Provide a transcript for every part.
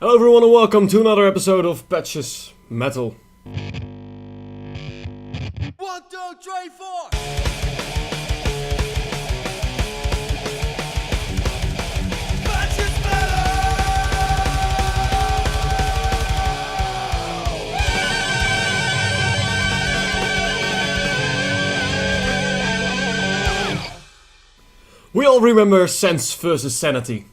Hello everyone and welcome to another episode of Patches Metal. 1, 2, 3, 4. Patches Metal! We all remember Sense vs. Sanity.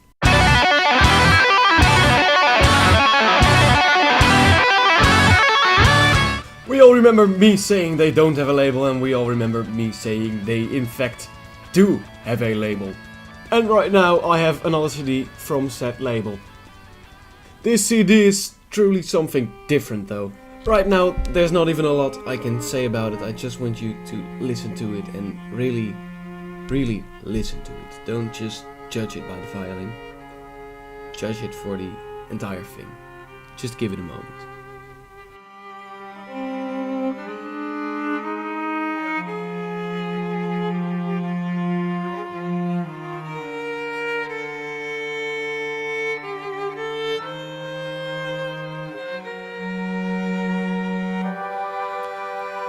We all remember me saying they don't have a label, and we all remember me saying they in fact do have a label. And right now I have another CD from said label. This CD is truly something different though. Right now there's not even a lot I can say about it. I just want you to listen to it and really listen to it. Don't just judge it by the violin. Judge it for the entire thing. Just give it a moment.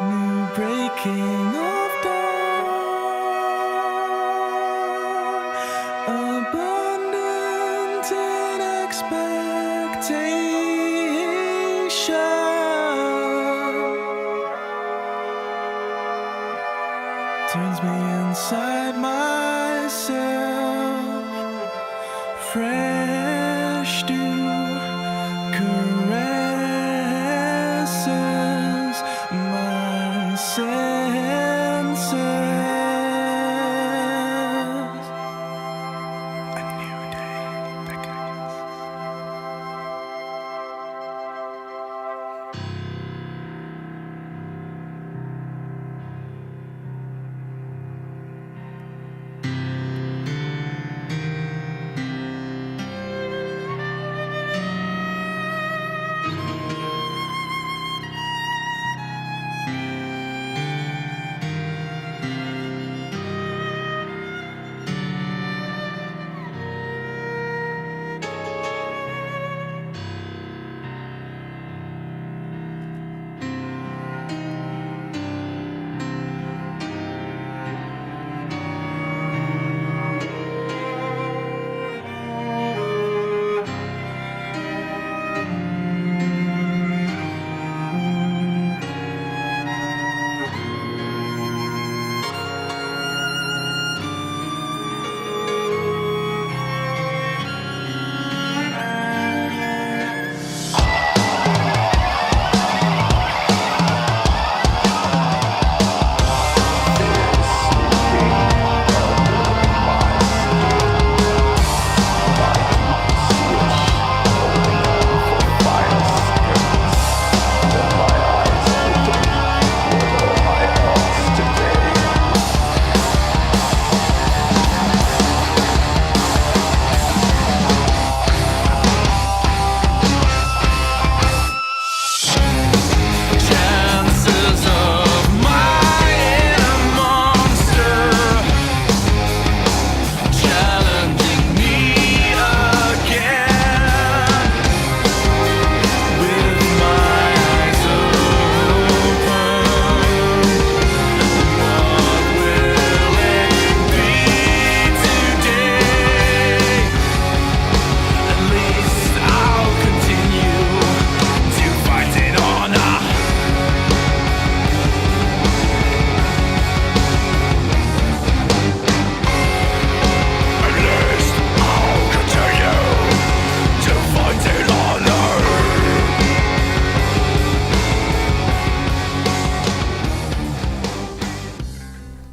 New breaking of dawn, abundant in expectation, turns me inside myself, fresh dew caresses my senses. A new day beckons. Chances of my inner monster challenging me again, with my eyes open. What will it be today? At least I'll continue to fight it on. At least I'll continue to fight it on.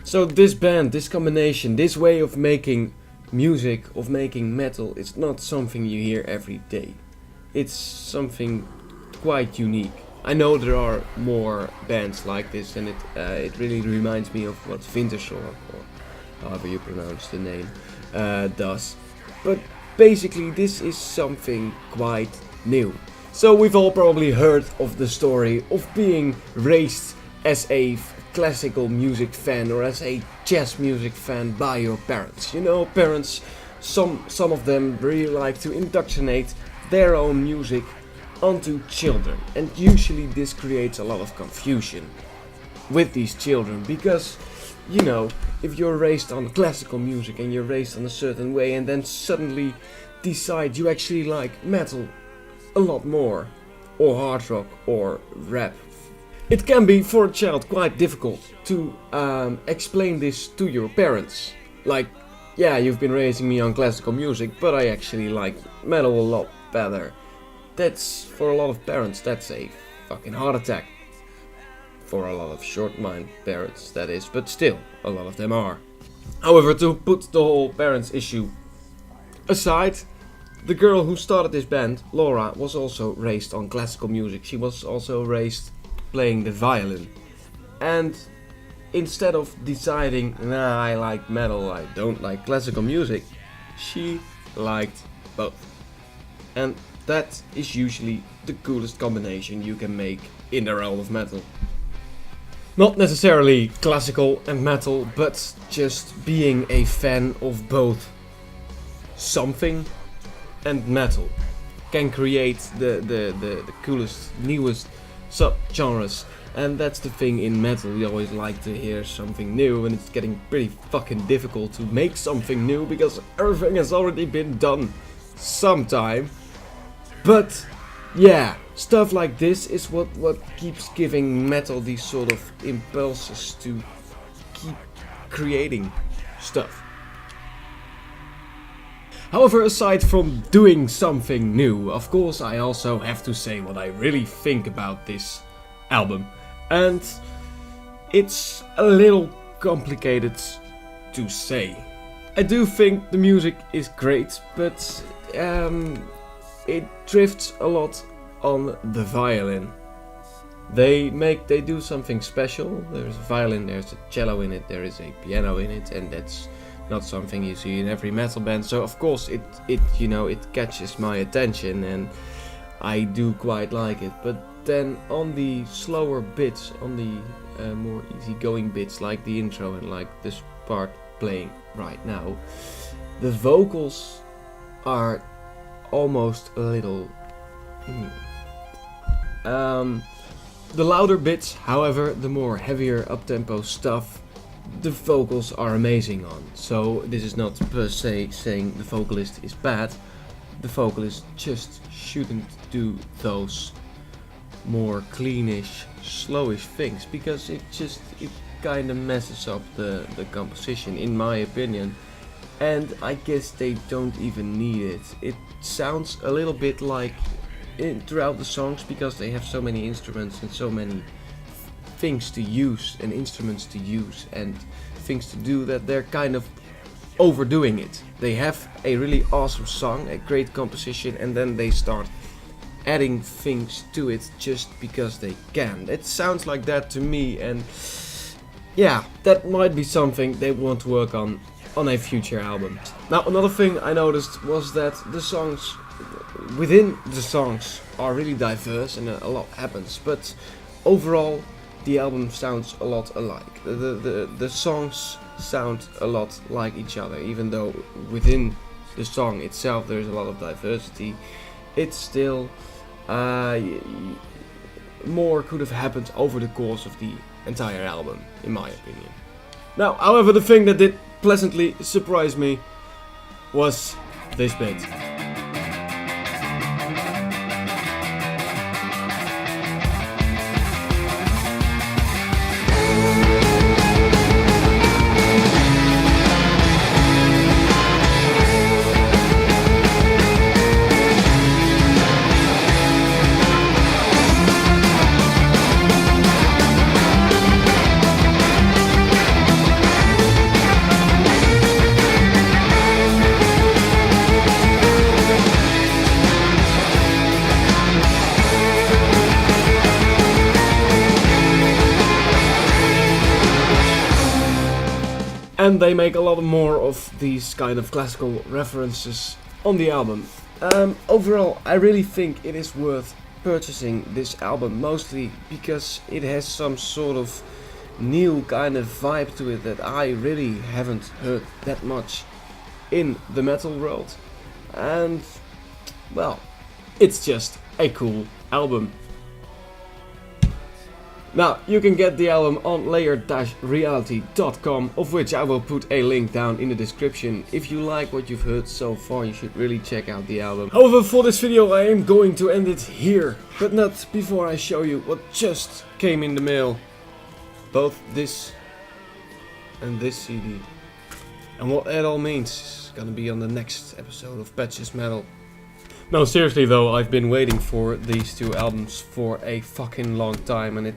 So this band, this combination, this way of making music, of making metal, it's not something you hear every day. It's something quite unique. I know there are more bands like this, and it really reminds me of what Wintersorg, or however you pronounce the name, does. But basically this is something quite new. So we've all probably heard of the story of being raised as a classical music fan or as a jazz music fan by your parents. You know, parents, some of them really like to indoctrinate their own music onto children, and usually this creates a lot of confusion with these children, because you know, if you're raised on classical music and you're raised in a certain way and then suddenly decide you actually like metal a lot more, or hard rock or rap, it can be for a child quite difficult to explain this to your parents. Like, yeah, you've been raising me on classical music, but I actually like metal a lot better. That's, for a lot of parents, that's a fucking heart attack. For a lot of short-mind parents, that is, but still, a lot of them are. However, to put the whole parents issue aside, the girl who started this band, Laura, was also raised on classical music. She was also raised playing the violin. And instead of deciding, nah, I like metal, I don't like classical music, she liked both. And that is usually the coolest combination you can make in the realm of metal. Not necessarily classical and metal, but just being a fan of both something and metal can create the coolest, newest sub-genres. And that's the thing in metal, we always like to hear something new, and it's getting pretty fucking difficult to make something new because everything has already been done sometime. But yeah, stuff like this is what keeps giving metal these sort of impulses to keep creating stuff. However, aside from doing something new, of course I also have to say what I really think about this album. And it's a little complicated to say. I do think the music is great, but it drifts a lot on the violin. They do something special. There's a violin, there's a cello in it, there is a piano in it, and that's not something you see in every metal band. So of course it catches my attention and I do quite like it. But then on the slower bits, on the more easygoing bits, like the intro and like this part playing right now, the vocals are almost a little the louder bits, however, the more heavier up-tempo stuff, the vocals are amazing on. So this is not per se saying the vocalist is bad. The vocalist just shouldn't do those more cleanish, slowish things, because it kind of messes up the composition, in my opinion. And I guess they don't even need it. It sounds a little bit like throughout the songs, because they have so many instruments and so many things to use and instruments to use and things to do, that they're kind of overdoing it. They have a really awesome song, a great composition, and then they start adding things to it just because they can. It sounds like that to me, and yeah, that might be something they want to work on a future album. Now, another thing I noticed was that the songs within the songs are really diverse and a lot happens, but overall the album sounds a lot alike. The songs sound a lot like each other, even though within the song itself there's a lot of diversity. It's still more could have happened over the course of the entire album, in my opinion. Now, however, the thing that did pleasantly surprise me was this bit. And they make a lot more of these kind of classical references on the album. Overall, I really think it is worth purchasing this album, mostly because it has some sort of new kind of vibe to it that I really haven't heard that much in the metal world. And, well, it's just a cool album. Now, you can get the album on layer-reality.com, of which I will put a link down in the description. If you like what you've heard so far, you should really check out the album. However, for this video I am going to end it here, but not before I show you what just came in the mail. Both this and this CD. And what that all means is gonna be on the next episode of Patches Metal. No, seriously though, I've been waiting for these two albums for a fucking long time, and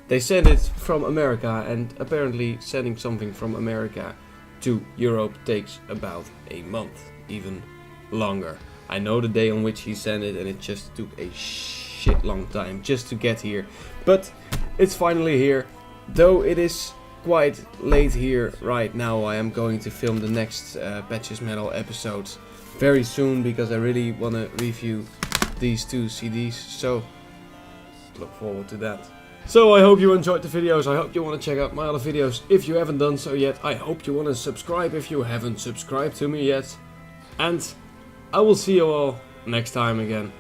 they sent it from America, and apparently sending something from America to Europe takes about a month, even longer. I know the day on which he sent it, and it just took a shit long time just to get here, but it's finally here. Though it is quite late here right now, I am going to film the next Patches Metal episodes very soon, because I really want to review these two CDs, so look forward to that. So I hope you enjoyed the videos, I hope you want to check out my other videos if you haven't done so yet, I hope you want to subscribe if you haven't subscribed to me yet, and I will see you all next time again.